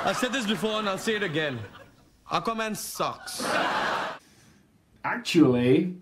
I've said this before and I'll say it again. Aquaman sucks. Actually...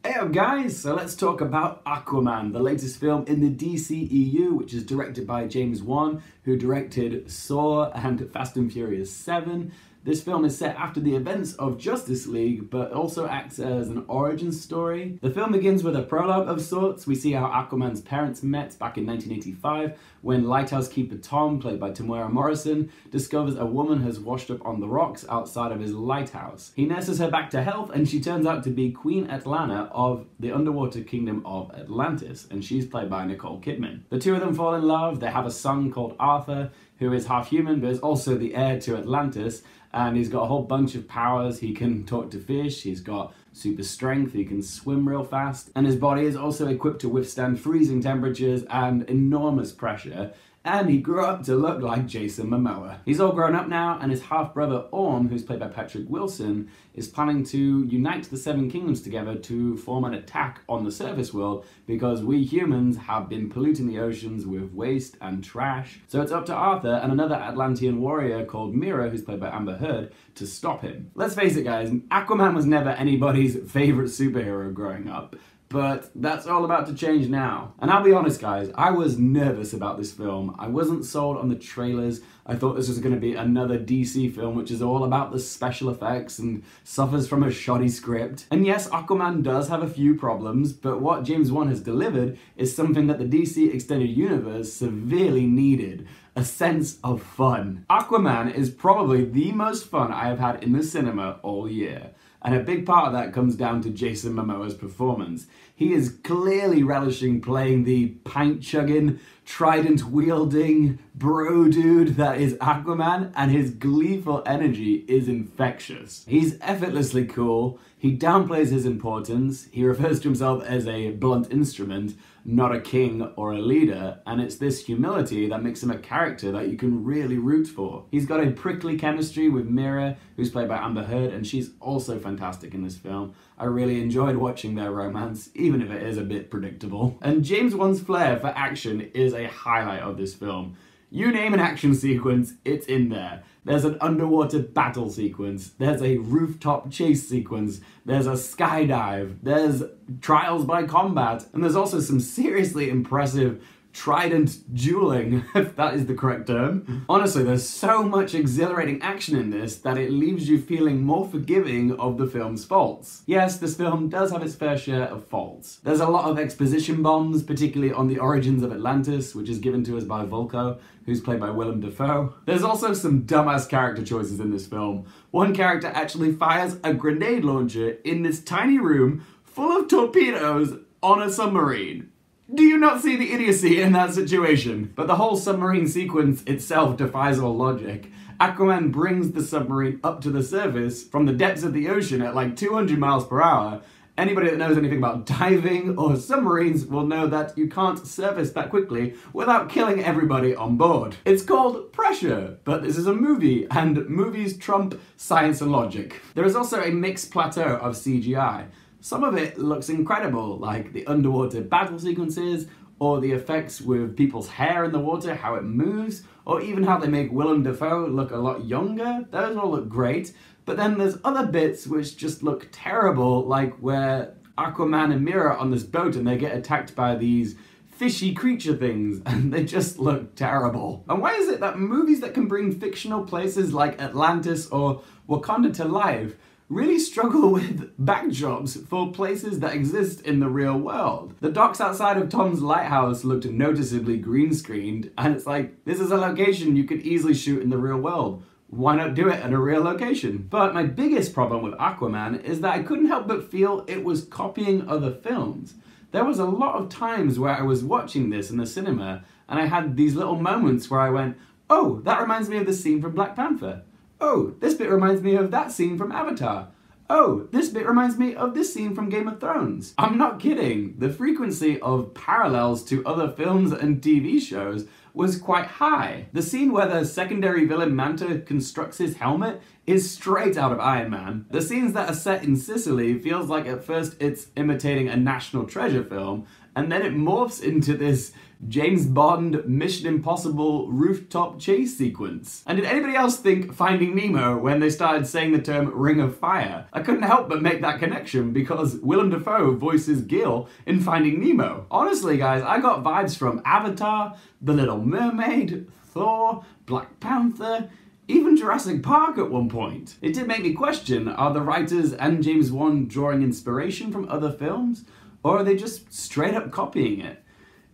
Hey up guys, so let's talk about Aquaman, the latest film in the DCEU, which is directed by James Wan, who directed Saw and Fast and Furious 7. This film is set after the events of Justice League, but also acts as an origin story. The film begins with a prologue of sorts. We see how Aquaman's parents met back in 1985, when lighthouse keeper Tom, played by Temuera Morrison, discovers a woman has washed up on the rocks outside of his lighthouse. He nurses her back to health, and she turns out to be Queen Atlanta of the underwater kingdom of Atlantis, and she's played by Nicole Kidman. The two of them fall in love. They have a son called Arthur, who is half human, but is also the heir to Atlantis, and he's got a whole bunch of powers. He can talk to fish, he's got super strength, he can swim real fast, and his body is also equipped to withstand freezing temperatures and enormous pressure. And he grew up to look like Jason Momoa. He's all grown up now, and his half-brother Orme, who's played by Patrick Wilson, is planning to unite the Seven Kingdoms together to form an attack on the surface world, because we humans have been polluting the oceans with waste and trash. So it's up to Arthur and another Atlantean warrior called Mera, who's played by Amber Heard, to stop him. Let's face it guys, Aquaman was never anybody's favourite superhero growing up. But that's all about to change now. And I'll be honest guys, I was nervous about this film. I wasn't sold on the trailers. I thought this was going to be another DC film which is all about the special effects and suffers from a shoddy script. And yes, Aquaman does have a few problems, but what James Wan has delivered is something that the DC Extended Universe severely needed. A sense of fun. Aquaman is probably the most fun I have had in the cinema all year. And a big part of that comes down to Jason Momoa's performance. He is clearly relishing playing the pint-chugging, trident-wielding bro dude that is Aquaman, and his gleeful energy is infectious. He's effortlessly cool, he downplays his importance, he refers to himself as a blunt instrument, not a king or a leader, and it's this humility that makes him a character that you can really root for. He's got a prickly chemistry with Mera, who's played by Amber Heard, and she's also fantastic in this film. I really enjoyed watching their romance, even if it is a bit predictable. And James Wan's flair for action is a highlight of this film. You name an action sequence, it's in there. There's an underwater battle sequence, there's a rooftop chase sequence, there's a skydive, there's trials by combat, and there's also some seriously impressive trident dueling, if that is the correct term. Honestly, there's so much exhilarating action in this that it leaves you feeling more forgiving of the film's faults. Yes, this film does have its fair share of faults. There's a lot of exposition bombs, particularly on the origins of Atlantis, which is given to us by Vulko, who's played by Willem Dafoe. There's also some dumbass character choices in this film. One character actually fires a grenade launcher in this tiny room full of torpedoes on a submarine. Do you not see the idiocy in that situation? But the whole submarine sequence itself defies all logic. Aquaman brings the submarine up to the surface from the depths of the ocean at like 200 miles per hour. Anybody that knows anything about diving or submarines will know that you can't surface that quickly without killing everybody on board. It's called pressure, but this is a movie, and movies trump science and logic. There is also a mixed plateau of CGI. Some of it looks incredible, like the underwater battle sequences, or the effects with people's hair in the water, how it moves, or even how they make Willem Dafoe look a lot younger. Those all look great. But then there's other bits which just look terrible, like where Aquaman and Mera are on this boat and they get attacked by these fishy creature things, and they just look terrible. And why is it that movies that can bring fictional places like Atlantis or Wakanda to life really struggle with backdrops for places that exist in the real world? The docks outside of Tom's lighthouse looked noticeably green screened, and it's like, this is a location you could easily shoot in the real world. Why not do it at a real location? But my biggest problem with Aquaman is that I couldn't help but feel it was copying other films. There was a lot of times where I was watching this in the cinema, and I had these little moments where I went, oh, that reminds me of the scene from Black Panther. Oh, this bit reminds me of that scene from Avatar. Oh, this bit reminds me of this scene from Game of Thrones. I'm not kidding. The frequency of parallels to other films and TV shows was quite high. The scene where the secondary villain Manta constructs his helmet is straight out of Iron Man. The scenes that are set in Sicily feels like at first it's imitating a National Treasure film, and then it morphs into this James Bond Mission Impossible rooftop chase sequence. And did anybody else think Finding Nemo when they started saying the term Ring of Fire? I couldn't help but make that connection because Willem Dafoe voices Gil in Finding Nemo. Honestly guys, I got vibes from Avatar, The Little Mermaid, Thor, Black Panther, even Jurassic Park at one point. It did make me question, are the writers and James Wan drawing inspiration from other films? Or are they just straight up copying it?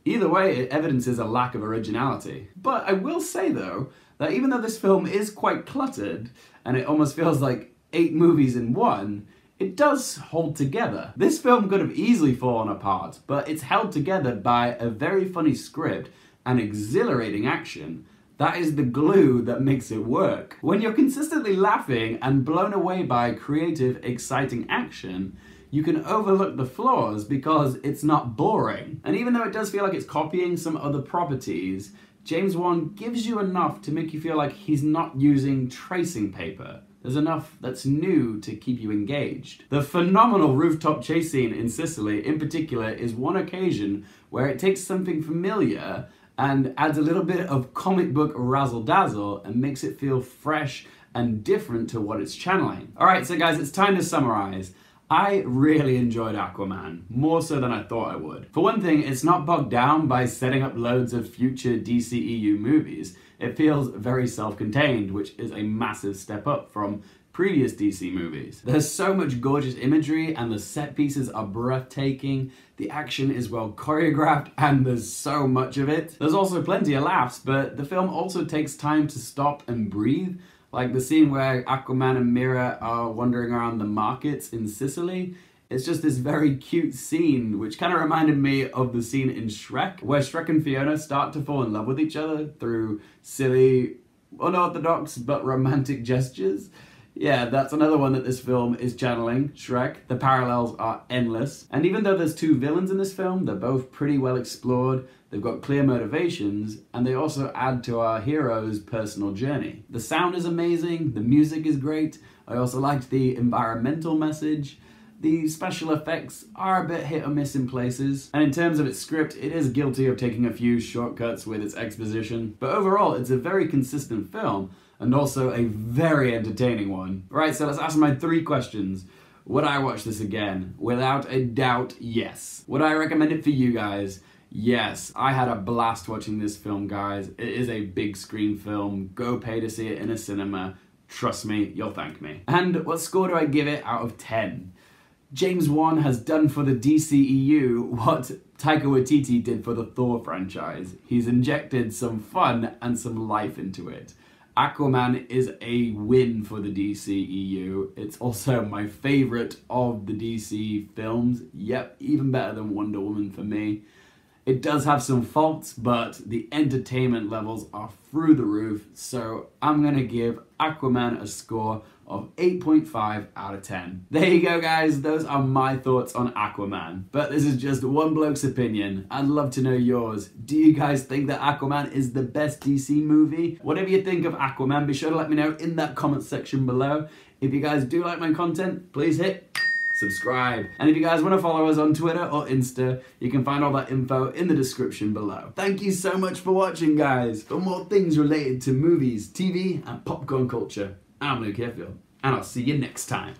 Either way, it evidences a lack of originality. But I will say though, that even though this film is quite cluttered, and it almost feels like 8 movies in one, it does hold together. This film could have easily fallen apart, but it's held together by a very funny script and exhilarating action. That is the glue that makes it work. When you're consistently laughing and blown away by creative, exciting action, you can overlook the flaws because it's not boring. And even though it does feel like it's copying some other properties, James Wan gives you enough to make you feel like he's not using tracing paper. There's enough that's new to keep you engaged. The phenomenal rooftop chase scene in Sicily, in particular, is one occasion where it takes something familiar and adds a little bit of comic book razzle-dazzle and makes it feel fresh and different to what it's channeling. Alright, so guys, it's time to summarize. I really enjoyed Aquaman, more so than I thought I would. For one thing, it's not bogged down by setting up loads of future DCEU movies. It feels very self-contained, which is a massive step up from previous DC movies. There's so much gorgeous imagery and the set pieces are breathtaking, the action is well choreographed and there's so much of it. There's also plenty of laughs, but the film also takes time to stop and breathe, like the scene where Aquaman and Mera are wandering around the markets in Sicily. It's just this very cute scene, which kind of reminded me of the scene in Shrek, where Shrek and Fiona start to fall in love with each other through silly, unorthodox but romantic gestures. Yeah, that's another one that this film is channeling, Shrek. The parallels are endless. And even though there's 2 villains in this film, they're both pretty well explored, they've got clear motivations, and they also add to our hero's personal journey. The sound is amazing, the music is great, I also liked the environmental message. The special effects are a bit hit or miss in places, and in terms of its script, it is guilty of taking a few shortcuts with its exposition, but overall it's a very consistent film, and also a very entertaining one. Right, so let's ask my 3 questions. Would I watch this again? Without a doubt, yes. Would I recommend it for you guys? Yes. I had a blast watching this film, guys. It is a big screen film. Go pay to see it in a cinema. Trust me, you'll thank me. And what score do I give it out of 10? James Wan has done for the DCEU what Taika Waititi did for the Thor franchise. He's injected some fun and some life into it. Aquaman is a win for the DCEU. It's also my favourite of the DC films. Yep, even better than Wonder Woman for me. It does have some faults, but the entertainment levels are through the roof, so I'm gonna give Aquaman a score of 8.5 out of 10. There you go, guys. Those are my thoughts on Aquaman. But this is just one bloke's opinion. I'd love to know yours. Do you guys think that Aquaman is the best DC movie? Whatever you think of Aquaman, be sure to let me know in that comment section below. If you guys do like my content, please hit subscribe. And if you guys want to follow us on Twitter or Insta, you can find all that info in the description below. Thank you so much for watching, guys. For more things related to movies, TV, and popcorn culture, I'm Luke Hearfield, and I'll see you next time.